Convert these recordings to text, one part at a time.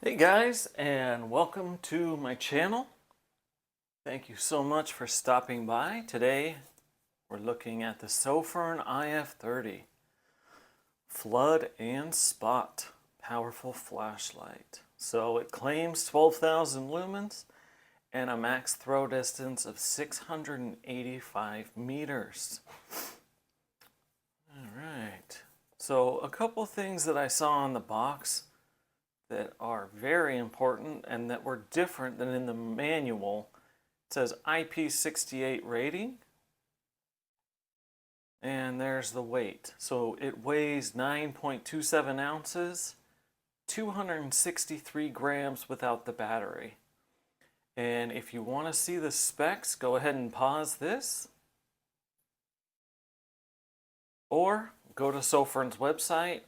Hey guys, and welcome to my channel. Thank you so much for stopping by. Today we're looking at the Sofirn IF30 Flood and Spot Powerful Flashlight. So it claims 12,000 lumens and a max throw distance of 685 meters. Alright, so a couple things that I saw on the box that are very important and that were different than in the manual. It says IP68 rating, and there's the weight. So it weighs 9.27 ounces, 263 grams without the battery. And if you want to see the specs, go ahead and pause this, or go to Sofirn's website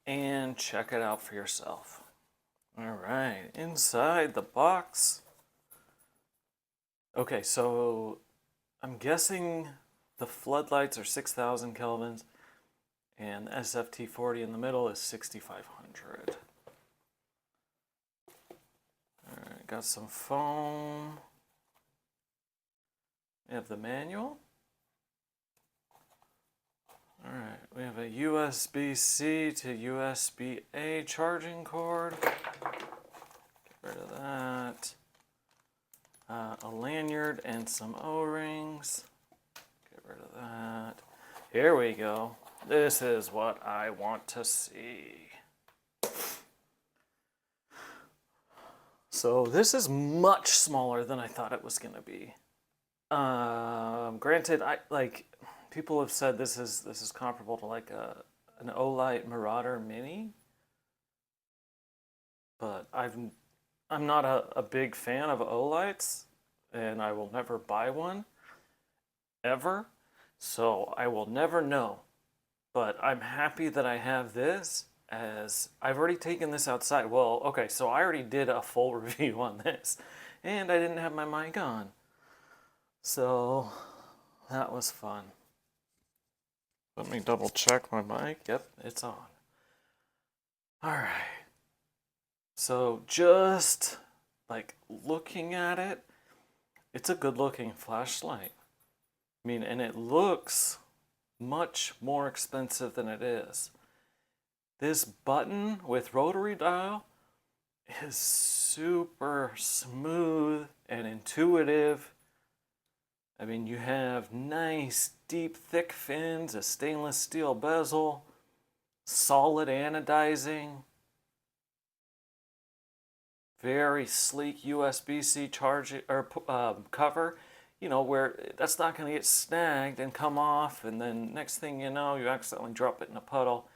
and check it out for yourself. All right, inside the box. Okay, so I'm guessing the floodlights are 6,000 kelvins and the SFT40 in the middle is 6,500. All right, got some foam. We have the manual. All right, we have a USB-C to USB-A charging cord. Get rid of that. A lanyard and some O-rings. Get rid of that. Here we go. This is what I want to see. So this is much smaller than I thought it was going to be. Granted, people have said this is comparable to like an Olight Marauder Mini, but I'm not a big fan of Olights, and I will never buy one ever, so I will never know. But I'm happy that I have this, as I've already taken this outside. Well, okay, so I already did a full review on this, and I didn't have my mic on, so that was fun. Let me double check my mic. Yep, it's on. All right. So just like looking at it, it's a good looking flashlight. I mean, and it looks much more expensive than it is. This button with rotary dial is super smooth and intuitive. I mean, you have nice, deep, thick fins, a stainless steel bezel, solid anodizing, very sleek USB-C charging or cover, you know, where that's not going to get snagged and come off, and then next thing you know, you accidentally drop it in a puddle.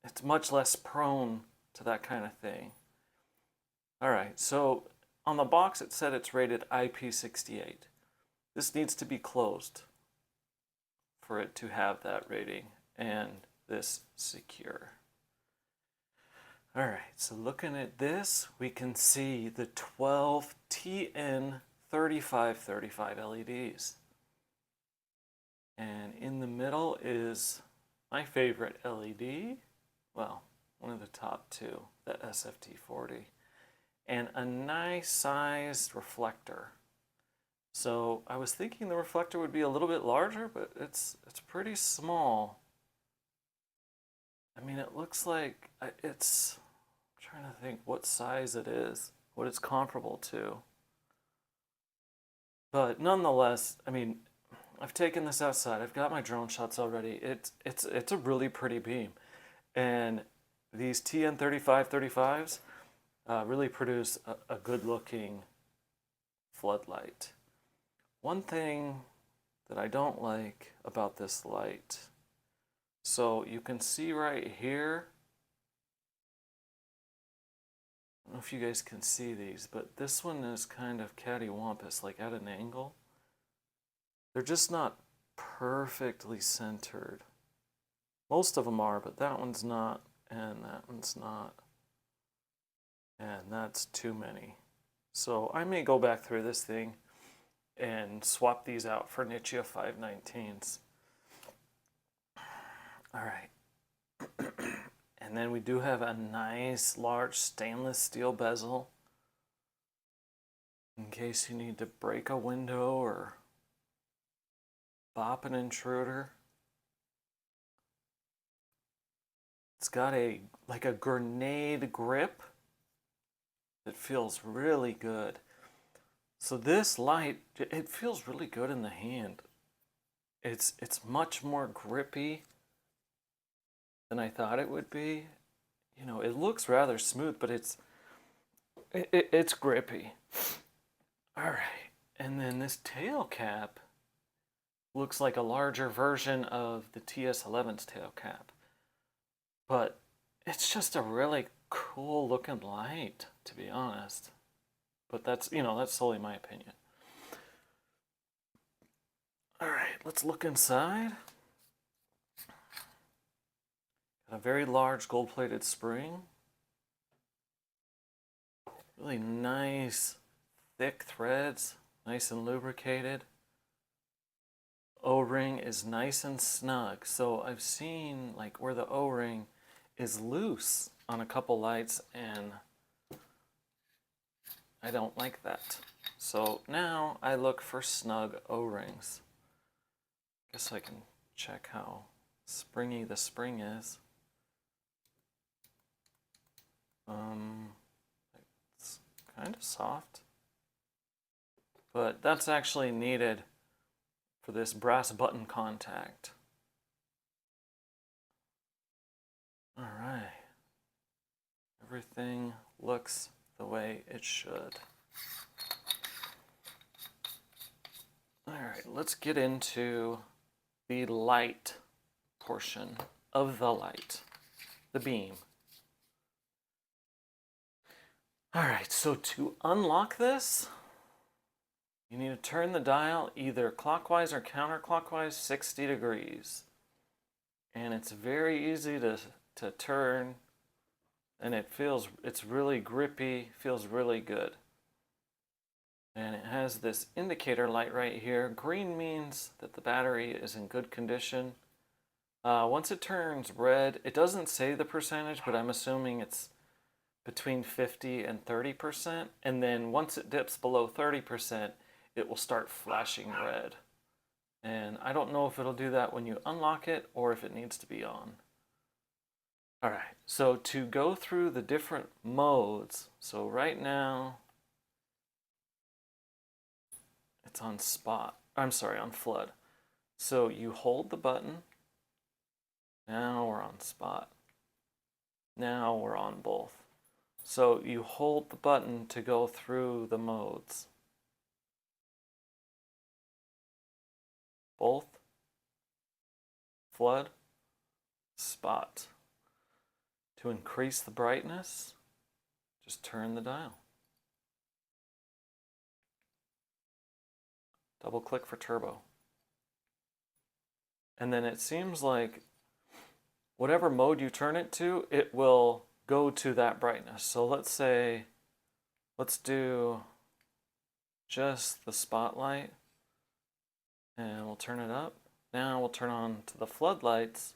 It's much less prone to that kind of thing. All right, so on the box it said it's rated IP68. This needs to be closed for it to have that rating and this secure. All right, so looking at this, we can see the 12 TN3535 LEDs. And in the middle is my favorite LED, well, one of the top two, the SFT40, and a nice sized reflector. So I was thinking the reflector would be a little bit larger, but it's pretty small. I mean, it looks like I'm trying to think what size it is, what it's comparable to. But nonetheless, I mean, I've taken this outside. I've got my drone shots already. It's a really pretty beam. And these TN3535s really produce a good looking floodlight. One thing that I don't like about this light, so you can see right here, I don't know if you guys can see these, but this one is kind of cattywampus, like at an angle. They're just not perfectly centered. Most of them are, but that one's not, and that one's not. And that's too many. So I may go back through this thing and swap these out for Nichia 519s. All right. And then we do have a nice large stainless steel bezel in case you need to break a window or bop an intruder. It's got like a grenade grip that feels really good. So this light, it feels really good in the hand. It's much more grippy than I thought it would be. You know, it looks rather smooth, but it's grippy. All right, and then this tail cap looks like a larger version of the TS11's tail cap, but it's just a really cool looking light, to be honest. But that's, you know, that's solely my opinion. All right, let's look inside. Got a very large gold-plated spring. Really nice, thick threads, nice and lubricated. O-ring is nice and snug. So I've seen like where the O-ring is loose on a couple lights, and I don't like that. So now I look for snug O-rings. Guess I can check how springy the spring is. It's kind of soft, but that's actually needed for this brass button contact. All right, everything looks the way it should. All right, let's get into the light portion of the light, the beam. All right, so to unlock this, you need to turn the dial either clockwise or counterclockwise 60 degrees. And it's very easy to turn, and it's really grippy, feels really good. And it has this indicator light right here. Green means that the battery is in good condition. Once it turns red, it doesn't say the percentage, but I'm assuming it's between 50 and 30%. And then once it dips below 30%, it will start flashing red. And I don't know if it'll do that when you unlock it or if it needs to be on. All right, so to go through the different modes, so right now it's on spot. I'm sorry, on flood. So you hold the button. Now we're on spot. Now we're on both. So you hold the button to go through the modes. Both, flood, spot. To increase the brightness, just turn the dial. Double click for turbo. And then it seems like whatever mode you turn it to, it will go to that brightness. So let's do just the spotlight, and we'll turn it up. Now we'll turn on to the floodlights,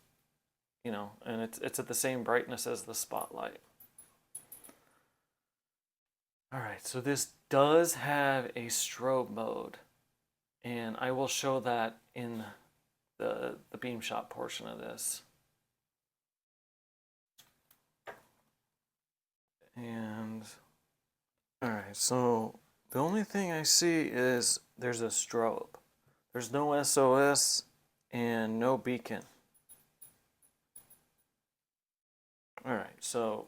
you know, and it's at the same brightness as the spotlight. All right, so this does have a strobe mode, and I will show that in the beam shot portion of this. And all right, so the only thing I see is there's a strobe. There's no SOS and no beacon. All right, so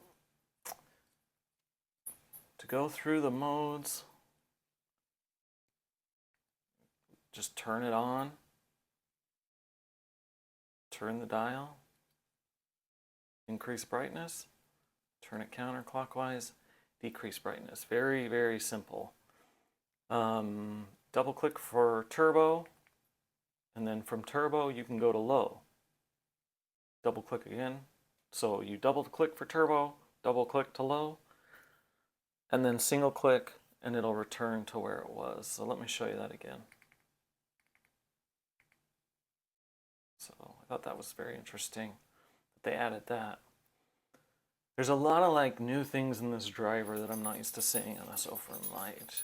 to go through the modes, just turn it on, turn the dial, increase brightness, turn it counterclockwise, decrease brightness. Very, very simple. Double click for turbo, and then from turbo you can go to low. Double click again. So you double click for turbo, double click to low, and then single click and it'll return to where it was. So let me show you that again. So I thought that was very interesting that they added that. There's a lot of like new things in this driver that I'm not used to seeing on a Sofirn Light.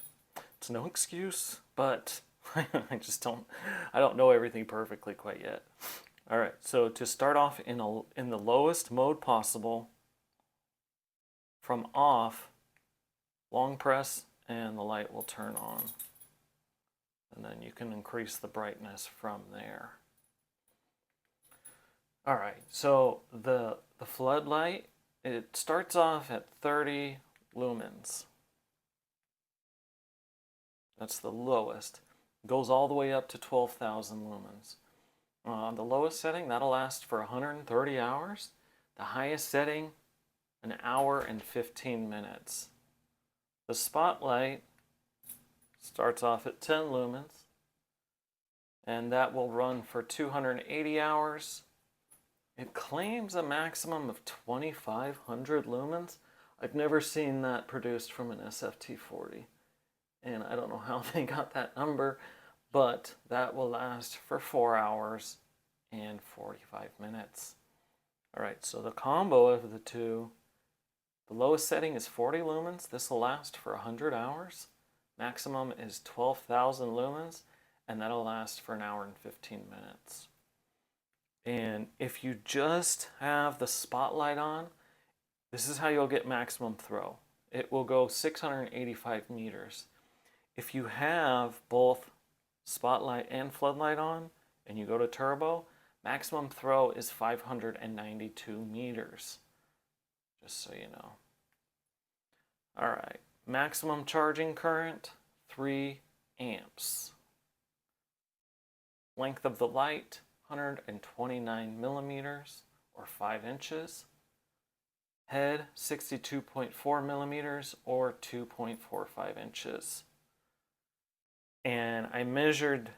It's no excuse, but I don't know everything perfectly quite yet. All right, so to start off in the lowest mode possible, from off, long press and the light will turn on. And then you can increase the brightness from there. All right, so the floodlight, it starts off at 30 lumens. That's the lowest. It goes all the way up to 12,000 lumens. The lowest setting, that'll last for 130 hours. The highest setting, an hour and 15 minutes. The spotlight starts off at 10 lumens, and that will run for 280 hours. It claims a maximum of 2,500 lumens. I've never seen that produced from an SFT40, and I don't know how they got that number, but that will last for 4 hours and 45 minutes. All right, so the combo of the two, the lowest setting is 40 lumens. This will last for 100 hours. Maximum is 12,000 lumens, and that'll last for an hour and 15 minutes. And if you just have the spotlight on, this is how you'll get maximum throw. It will go 685 meters. If you have both spotlight and floodlight on, and you go to turbo, maximum throw is 592 meters. Just so you know. All right, maximum charging current, 3 amps. Length of the light, 129 millimeters or 5 inches. Head, 62.4 millimeters or 2.45 inches. And I measured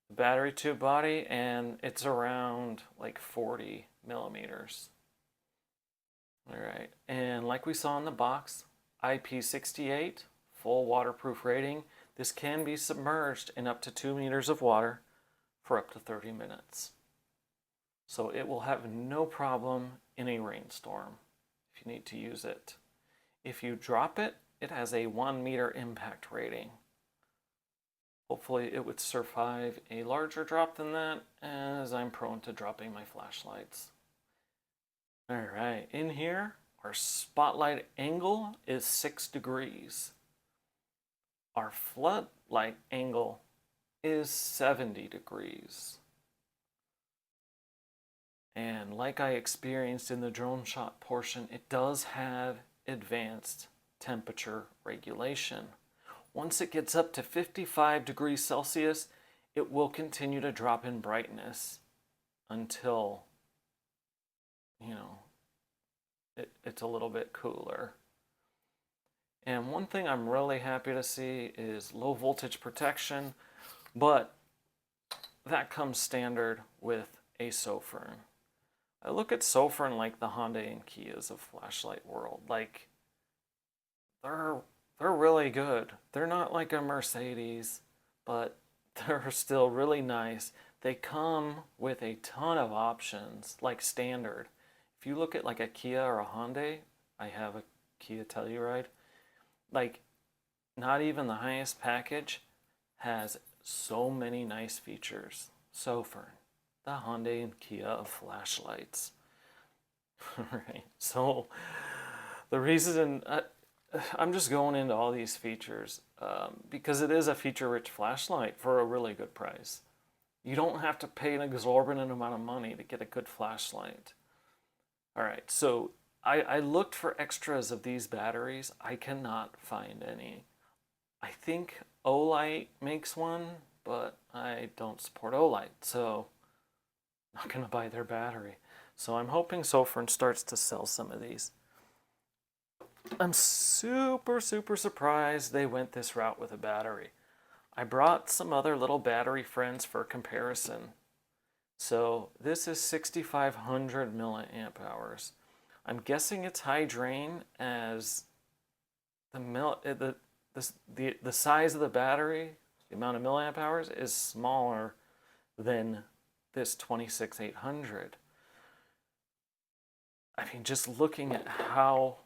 the battery tube body, and it's around like 40 millimeters. All right, and like we saw in the box, IP68, full waterproof rating. This can be submerged in up to 2 meters of water for up to 30 minutes. So it will have no problem in a rainstorm if you need to use it. If you drop it, it has a 1 meter impact rating. Hopefully it would survive a larger drop than that, as I'm prone to dropping my flashlights. All right, in here, our spotlight angle is 6 degrees. Our floodlight angle is 70 degrees. And like I experienced in the drone shot portion, it does have advanced temperature regulation. Once it gets up to 55 degrees Celsius, it will continue to drop in brightness until, it's a little bit cooler. And one thing I'm really happy to see is low voltage protection, but that comes standard with a Sofirn. I look at Sofirn like the Hyundai and Kias of flashlight world. Like, they're really good. They're not like a Mercedes, but they're still really nice. They come with a ton of options, like standard. If you look at like a Kia or a Hyundai, I have a Kia Telluride, like not even the highest package has so many nice features. Sofirn, the Hyundai and Kia of flashlights. Right, so the reason I'm just going into all these features because it is a feature-rich flashlight for a really good price. You don't have to pay an exorbitant amount of money to get a good flashlight. All right, so I looked for extras of these batteries. I cannot find any. I think Olight makes one, but I don't support Olight, so I'm not gonna buy their battery. So I'm hoping Sofirn starts to sell some of these. I'm super surprised they went this route with a battery. I brought some other little battery friends for comparison. So this is 6,500 milliamp hours. I'm guessing it's high drain, as the size of the battery, the amount of milliamp hours, is smaller than this 26,800. I mean, just looking at how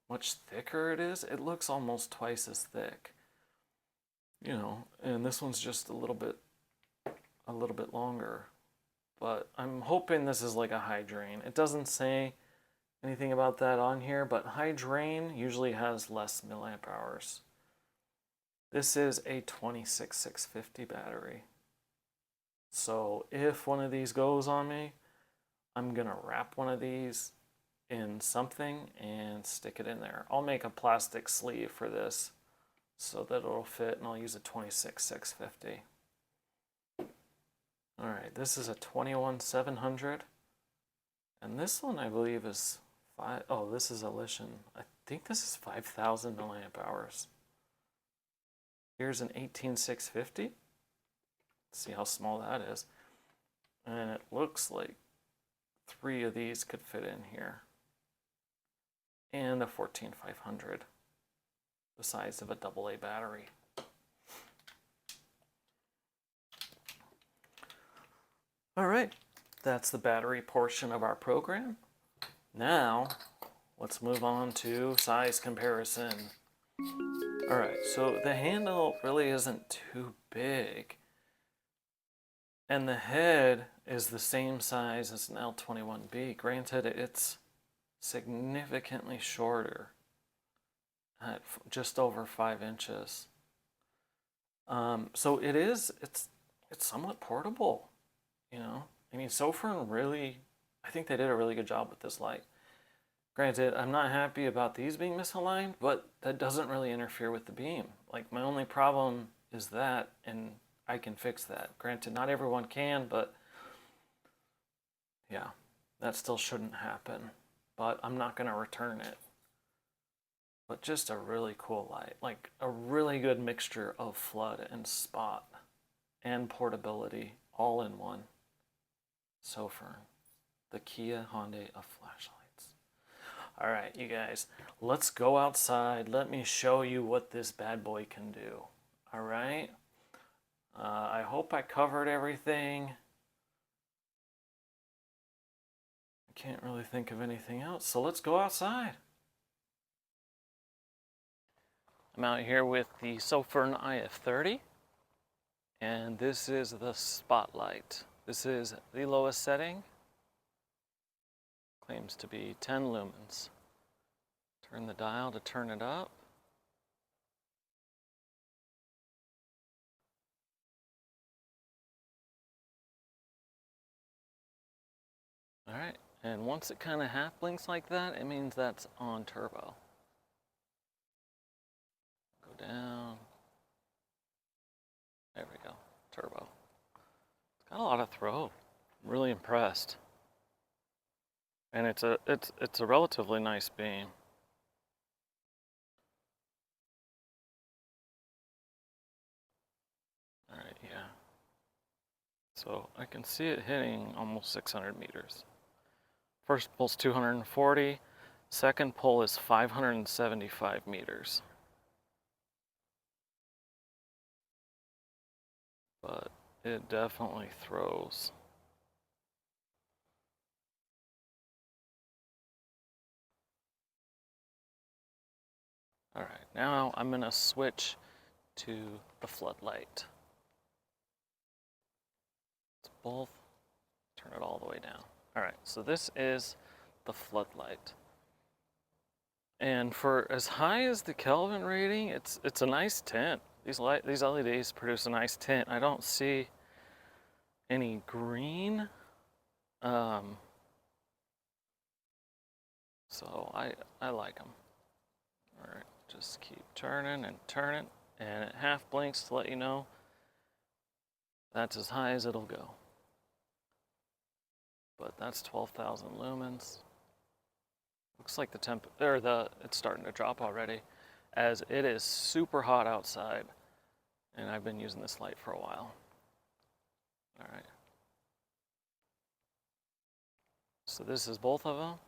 much thicker it is, it looks almost twice as thick. You know, and this one's just a little bit longer. But I'm hoping this is like a high drain. It doesn't say anything about that on here, but high drain usually has less milliamp hours. This is a 26650 battery. So if one of these goes on me, I'm gonna wrap one of these in something and stick it in there. I'll make a plastic sleeve for this so that it'll fit, and I'll use a 26650. All right, this is a 21700, and this one I believe is this is a Lishan. I think this is 5000 milliamp hours. Here's an 18650. Let's see how small that is. And it looks like 3 of these could fit in here. And a 14500, the size of a AA battery. All right, that's the battery portion of our program. Now, let's move on to size comparison. All right, so the handle really isn't too big. And the head is the same size as an L21B. Granted, it's significantly shorter at just over 5 inches. So it's somewhat portable, you know? I mean, Sofirn really, I think they did a really good job with this light. Granted, I'm not happy about these being misaligned, but that doesn't really interfere with the beam. Like, my only problem is that, and I can fix that. Granted, not everyone can, but yeah, that still shouldn't happen. But I'm not going to return it. But just a really cool light. Like, a really good mixture of flood and spot and portability all in one. Sofirn, the Kia Hyundai of flashlights. All right, you guys, let's go outside. Let me show you what this bad boy can do. All right? I hope I covered everything. I can't really think of anything else, so let's go outside. I'm out here with the Sofirn IF30, and this is the spotlight. This is the lowest setting. Claims to be 10 lumens. Turn the dial to turn it up. All right, and once it kind of half blinks like that, it means that's on turbo. Go down. There we go, turbo. It's got a lot of throw. I'm really impressed. And it's a relatively nice beam. All right, yeah. So I can see it hitting almost 600 meters. First pull's 240, second pull is 575 meters. But it definitely throws. All right, now I'm gonna switch to the floodlight. It's both, turn it all the way down. All right, so this is the floodlight. And for as high as the Kelvin rating, it's a nice tint. These LEDs produce a nice tint. I don't see any green. So I like them. All right, just keep turning and turning, and it half blinks to let you know that's as high as it'll go. But that's 12,000 lumens. Looks like it's starting to drop already, as it is super hot outside, and I've been using this light for a while. All right. So this is both of them.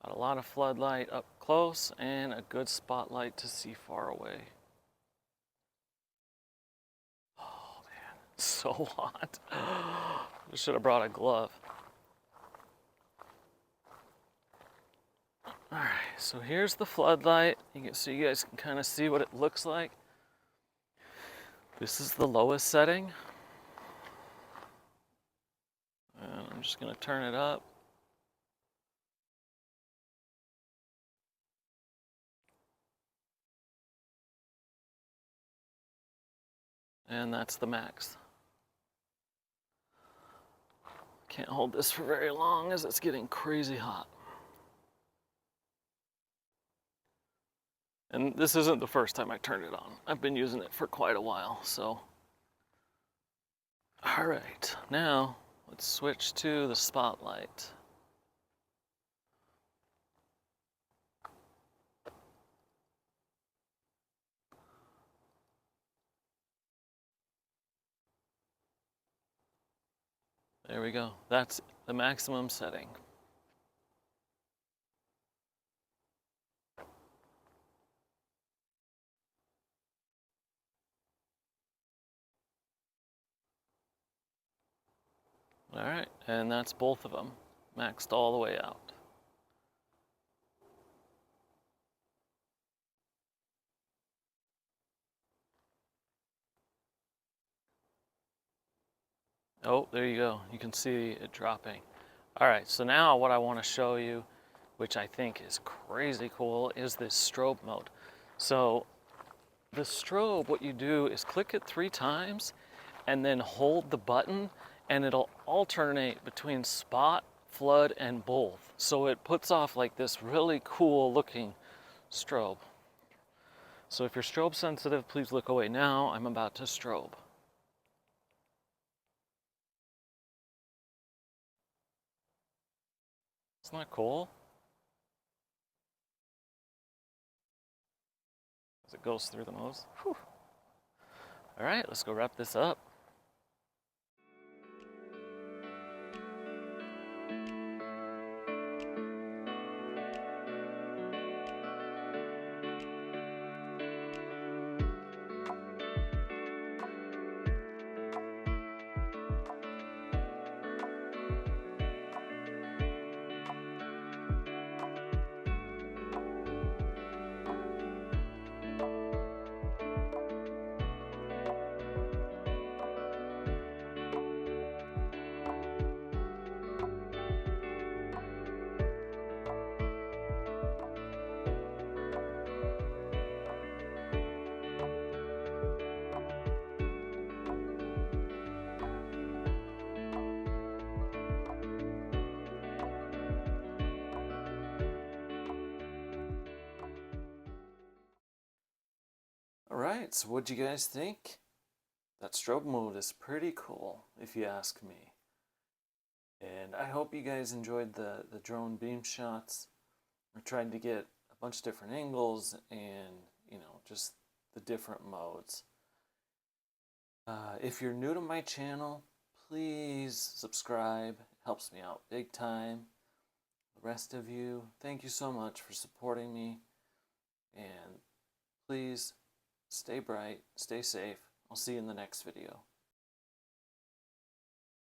Got a lot of floodlight up close and a good spotlight to see far away. Oh man, so hot. I should have brought a glove. so here's the floodlight. So you guys can kind of see what it looks like. This is the lowest setting. And I'm just going to turn it up. And that's the max. Can't hold this for very long as it's getting crazy hot. And this isn't the first time I turned it on. I've been using it for quite a while, so. All right, now let's switch to the spotlight. There we go. That's the maximum setting. All right, and that's both of them, maxed all the way out. Oh, there you go. You can see it dropping. All right, so now what I want to show you, which I think is crazy cool, is this strobe mode. So the strobe, what you do is click it 3 times and then hold the button, and it'll alternate between spot, flood, and both. So it puts off like this really cool looking strobe. So if you're strobe sensitive, please look away now. I'm about to strobe. Isn't that cool? As it goes through the modes. Whew. All right, let's go wrap this up. Alright, so what'd you guys think? That strobe mode is pretty cool, if you ask me. And I hope you guys enjoyed the drone beam shots. We're trying to get a bunch of different angles and, just the different modes. If you're new to my channel, please subscribe. It helps me out big time. The rest of you, thank you so much for supporting me. And please stay bright, stay safe. I'll see you in the next video.